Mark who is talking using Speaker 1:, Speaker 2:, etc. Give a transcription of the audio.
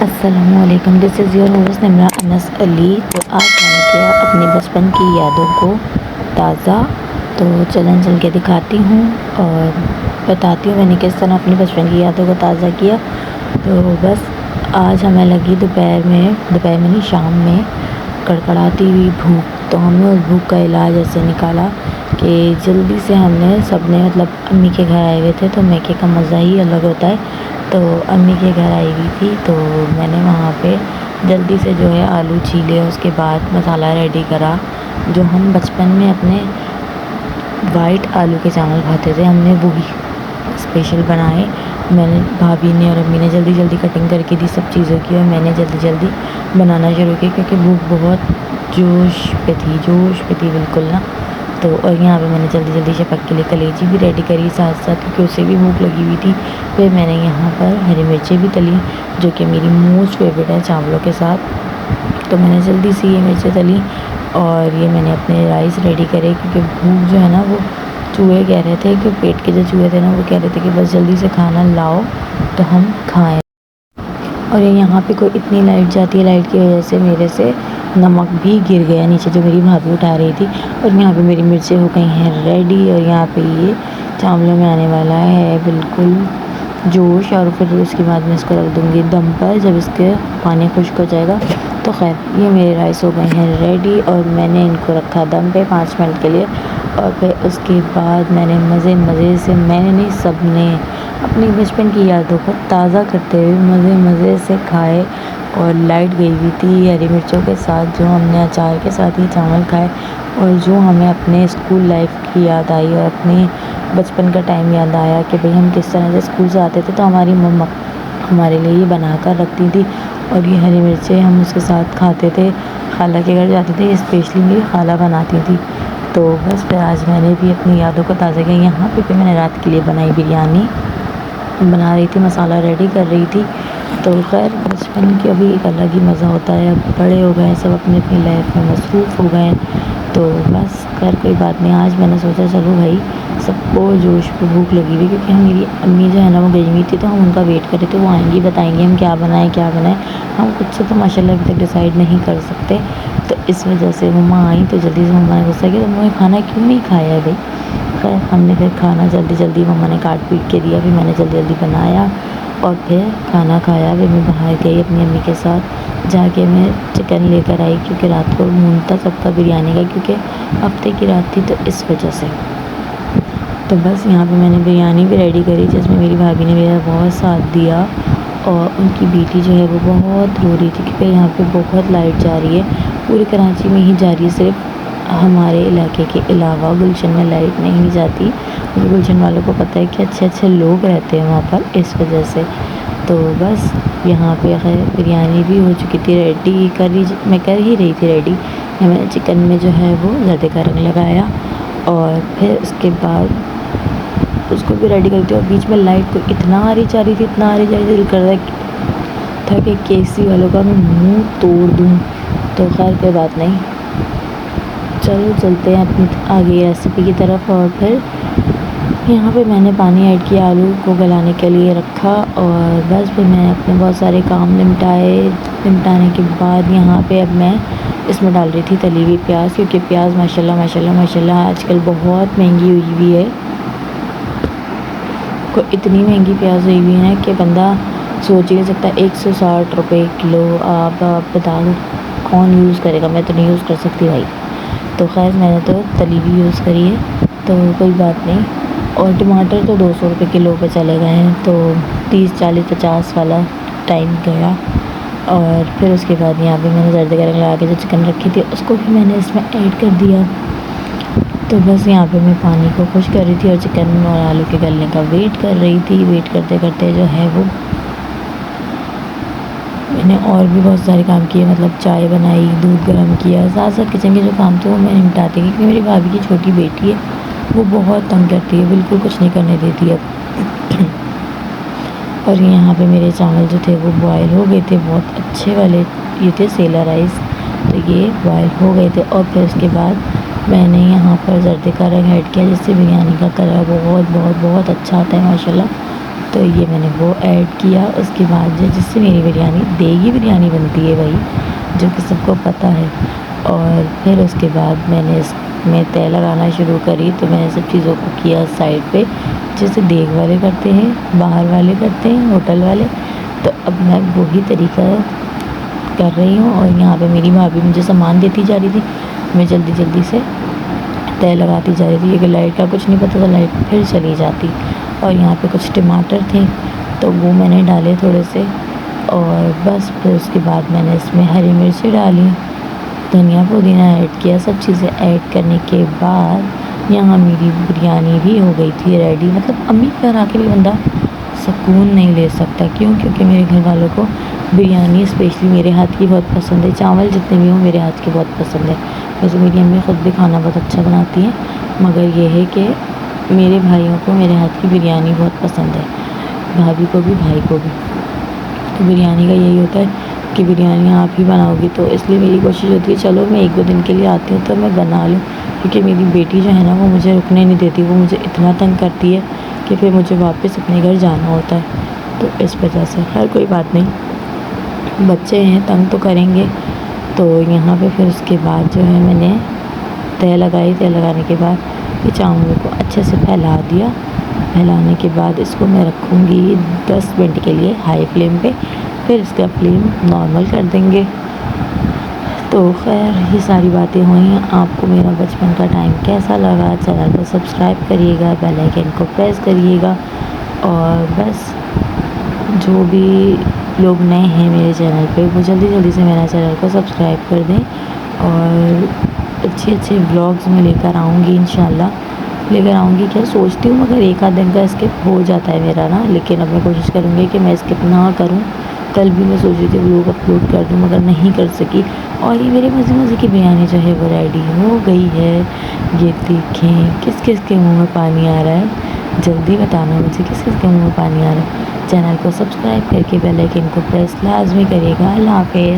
Speaker 1: अस्सलामुअलैकुम, this is your host Nimra Anas Ali. तो आज मैंने किया अपने बचपन की यादों को ताज़ा। तो चल के दिखाती हूँ और बताती हूँ मैंने किस तरह अपनी बचपन की यादों को ताज़ा किया। तो बस आज हमें लगी दोपहर में नहीं शाम में कड़कड़ाती हुई भूख। तो हमने उस भूख का इलाज ऐसे निकाला कि जल्दी से हमने सबने मतलब अम्मी के घर आए हुए थे, तो मैके का मज़ा ही अलग होता है। तो अम्मी के घर आई हुई थी, तो मैंने वहाँ पे जल्दी से जो है आलू छीले, उसके बाद मसाला रेडी करा। जो हम बचपन में अपने वाइट आलू के चावल खाते थे, हमने वही स्पेशल बनाए। मैंने भाभी ने और अम्मी ने जल्दी जल्दी कटिंग करके दी सब चीज़ों की, और मैंने जल्दी जल्दी बनाना शुरू किया क्योंकि भूख बहुत जोश पे थी बिल्कुल ना। तो और यहाँ पे मैंने जल्दी जल्दी शफ़क़ के लिए कलेजी भी रेडी करी साथ साथ, क्योंकि उसे भी भूख लगी हुई थी। फिर मैंने यहाँ पर हरी मिर्चें भी तली, जो कि मेरी मोस्ट फेवरेट है चावलों के साथ। तो मैंने जल्दी से ये मिर्चें तली और ये मैंने अपने राइस रेडी करे, क्योंकि भूख जो है ना, वो चूहे कह रहे थे कि पेट के जो चूहे थे ना, वो कह रहे थे कि बस जल्दी से खाना लाओ तो हम खाएँ। और यहाँ पे कोई इतनी लाइट जाती है, लाइट की वजह से मेरे से नमक भी गिर गया नीचे, जो मेरी भाभी उठा रही थी। और यहाँ पे मेरी मिर्चें हो गई हैं रेडी, और यहाँ पे ये चावलों में आने वाला है बिल्कुल जोश। और फिर उसके बाद मैं इसको रख दूँगी दम पर, जब इसके पानी खुश्क हो जाएगा। तो खैर ये मेरे राइस हो गए हैं रेडी, और मैंने इनको रखा दम पे 5 मिनट के लिए। और फिर उसके बाद मैंने मज़े से, मैंने नहीं सब ने अपनी बचपन की यादों को ताज़ा करते हुए मज़े से खाए। और लाइट गई हुई थी हरी मिर्चों के साथ, जो हमने अचार के साथ ही चावल खाए। और जो हमें अपने स्कूल लाइफ की याद आई और अपने बचपन का टाइम याद आया कि भाई हम किस तरह से स्कूल से आते थे, तो हमारी मम्मा हमारे लिए ये बना कर रखती थी। और ये हरी मिर्चें हम उसके साथ खाते थे, खाला के घर जाते थे, स्पेशली मेरी खाला बनाती थी। तो बस फिर आज मैंने भी अपनी यादों को ताज़ा किया। यहाँ पे मैंने रात के लिए बनाई बिरयानी, बना रही थी, मसाला रेडी कर रही थी। तो खैर बचपन की अभी एक अलग ही मज़ा होता है। अब बड़े हो गए, सब अपनी अपनी लाइफ में मसरूफ़ हो गए, तो बस खैर कोई बात नहीं। आज मैंने सोचा चलो भाई सबको जोश पे भूख लगी हुई, क्योंकि हम मेरी अम्मी जो है ना वो गई हुई थी, तो हम उनका वेट कर रहे थे, वो आएंगी बताएंगे हम क्या बनाएं। हम खुद से तो माशाल्लाह अभी तक डिसाइड नहीं कर सकते। तो इस वजह से मम्मा आई, तो जल्दी से मम्मा ने गुस्सा किया, तुमने खाना क्यों नहीं खाया है भाई। खैर हमने फिर खाना जल्दी जल्दी मम्मा ने काट पीट के दिया, फिर मैंने जल्दी जल्दी बनाया और फिर खाना खाया। फिर मैं बाहर गई अपनी अम्मी के साथ, जाके मैं चिकन लेकर आई, क्योंकि रात को मूड था सबका बिरयानी का, क्योंकि हफ्ते की रात थी, तो इस वजह से। तो बस यहाँ पे मैंने बिरयानी भी रेडी करी, जिसमें मेरी भाभी ने मेरा बहुत साथ दिया। और उनकी बेटी जो है वो बहुत रो रही थी, क्योंकि यहाँ पे बहुत लाइट जा रही है, पूरी कराची में ही जा रही है, सिर्फ हमारे इलाके के अलावा गुलशन में लाइट नहीं जाती। क्योंकि गुलशन वालों को पता है कि अच्छे अच्छे लोग रहते हैं वहाँ पर, इस वजह से। तो बस यहाँ पे खैर बिरयानी भी हो चुकी थी रेडी, मैं कर ही रही थी रेडी। मैंने चिकन में जो है वो जर्दे का रंग लगाया, और फिर उसके बाद उसको भी रेडी कर दिया। और बीच में लाइट तो इतना आ रही जा रही थी, दिल कर रहा था कि केसी वालों का मैं मुँह तोड़ दूँ। तो खैर कोई बात नहीं, चलो चलते हैं अपनी आगे रेसिपी की तरफ। और फिर यहाँ पे मैंने पानी ऐड किया, आलू को गलाने के लिए रखा, और बस फिर मैंने अपने बहुत सारे काम निपटाने के बाद यहाँ पे अब मैं इसमें डाल रही थी तली हुई प्याज, क्योंकि प्याज माशाल्लाह आजकल बहुत महंगी हुई हुई है। को इतनी महंगी प्याज हुई हुई है कि बंदा सोच ही नहीं सकता। 160 रुपये किलो। आप बता दो कौन यूज़ करेगा, मैं तो नहीं यूज़ कर सकती भाई। तो खैर मैंने तो तली हुई यूज़ करी है, तो कोई बात नहीं। और टमाटर तो 200 रुपये किलो पे चले गए हैं, तो 30 40 50 वाला टाइम गया। और फिर उसके बाद यहाँ पे मैंने जर्दे का रंग लगा के जो चिकन रखी थी उसको भी मैंने इसमें ऐड कर दिया। तो बस यहाँ पे मैं पानी को खुश कर रही थी और चिकन और आलू के गलने का वेट कर रही थी। वेट करते करते जो है वो मैंने और भी बहुत सारे काम किए, मतलब चाय बनाई, दूध गर्म किया, साथ साथ किचन के जो काम थे वो मैं निपटाती थी, क्योंकि मेरी भाभी की छोटी बेटी है, वो बहुत तंग करती है, बिल्कुल कुछ नहीं करने देती अब। और यहाँ पे मेरे चावल जो थे वो बॉयल हो गए थे, बहुत अच्छे वाले ये थे सेला राइस, तो ये बॉयल हो गए थे। और फिर उसके बाद मैंने यहाँ पर जर्दे का रंग ऐड किया, जिससे बिरयानी का कलर बहुत अच्छा आता है माशाल्लाह। तो ये मैंने वो ऐड किया। उसके बाद जो जिससे मेरी बिरयानी देगी बिरयानी बनती है वही, जो कि सबको पता है। और फिर उसके बाद मैंने इसमें तेल लगाना शुरू करी। तो मैंने सब चीज़ों को किया साइड पे, जैसे देग वाले करते हैं, बाहर वाले करते हैं, होटल वाले। तो अब मैं वही तरीका कर रही हूँ। और यहाँ पे मेरी भाभी मुझे सामान देती जा रही थी, मैं जल्दी जल्दी से तेल लगाती जा रही थी, क्योंकि लाइट का कुछ नहीं पता था, लाइट फिर चली जाती। और यहाँ पे कुछ टमाटर थे तो वो मैंने डाले थोड़े से। और बस फिर उसके बाद मैंने इसमें हरी मिर्ची डाली, धनिया पुदीना ऐड किया। सब चीज़ें ऐड करने के बाद यहाँ मेरी बिरयानी भी हो गई थी रेडी। मतलब अम्मी के घर आके भी बंदा सुकून नहीं ले सकता। क्यों? क्योंकि मेरे घर वालों को बिरयानी स्पेशली मेरे हाथ की बहुत पसंद है। चावल जितने भी हों मेरे हाथ के बहुत पसंद है। वैसे मेरी अम्मी ख़ुद भी खाना बहुत अच्छा बनाती हैं, मगर ये है कि मेरे भाइयों को मेरे हाथ की बिरयानी बहुत पसंद है, भाभी को भी, भाई को भी। तो बिरयानी का यही होता है कि बिरयानी आप ही बनाओगी, तो इसलिए मेरी कोशिश होती है चलो मैं 1-2 दिन के लिए आती हूँ तो मैं बना लूँ। क्योंकि मेरी बेटी जो है ना वो मुझे रुकने नहीं देती, वो मुझे इतना तंग करती है कि फिर मुझे वापस अपने घर जाना होता है। तो इस वजह से खैर कोई बात नहीं, बच्चे हैं तंग तो करेंगे। तो यहाँ पे फिर उसके बाद जो है मैंने तेल लगाई। तेल लगाने के बाद ये चावल को अच्छे से फैला दिया। फैलाने के बाद इसको मैं रखूँगी 10 मिनट के लिए हाई फ्लेम पे, फिर इसका फ्लेम नॉर्मल कर देंगे। तो खैर ये सारी बातें हुई। आपको मेरा बचपन का टाइम कैसा लगा? चैनल को सब्सक्राइब करिएगा, बेल आइकन को प्रेस करिएगा। और बस जो भी लोग नए हैं मेरे चैनल पे वो जल्दी जल्दी से मेरा चैनल को सब्सक्राइब कर दें। और अच्छे अच्छे व्लॉग्स में लेकर आऊँगी, इंशाल्लाह लेकर आऊँगी। क्या सोचती हूँ, मगर एक आध दिन का स्किप हो जाता है मेरा ना, लेकिन अब मैं कोशिश करूँगी कि मैं स्किप ना करूँ। कल भी मैं सोच रही थी व्लॉग अपलोड कर दूँ, मगर नहीं कर सकी। और ये मेरी मज़े मज़े की बिरयानी जो है वो रेडी हो गई है। ये देखें, किस किस के मुँह में पानी आ रहा है, जल्दी बताना मुझे किस किस के मुँह में पानी आ रहा है। चैनल को सब्सक्राइब करके बेल आइकन को प्रेस लाजमी करिएगा। अल्लाह हाफ़िज़।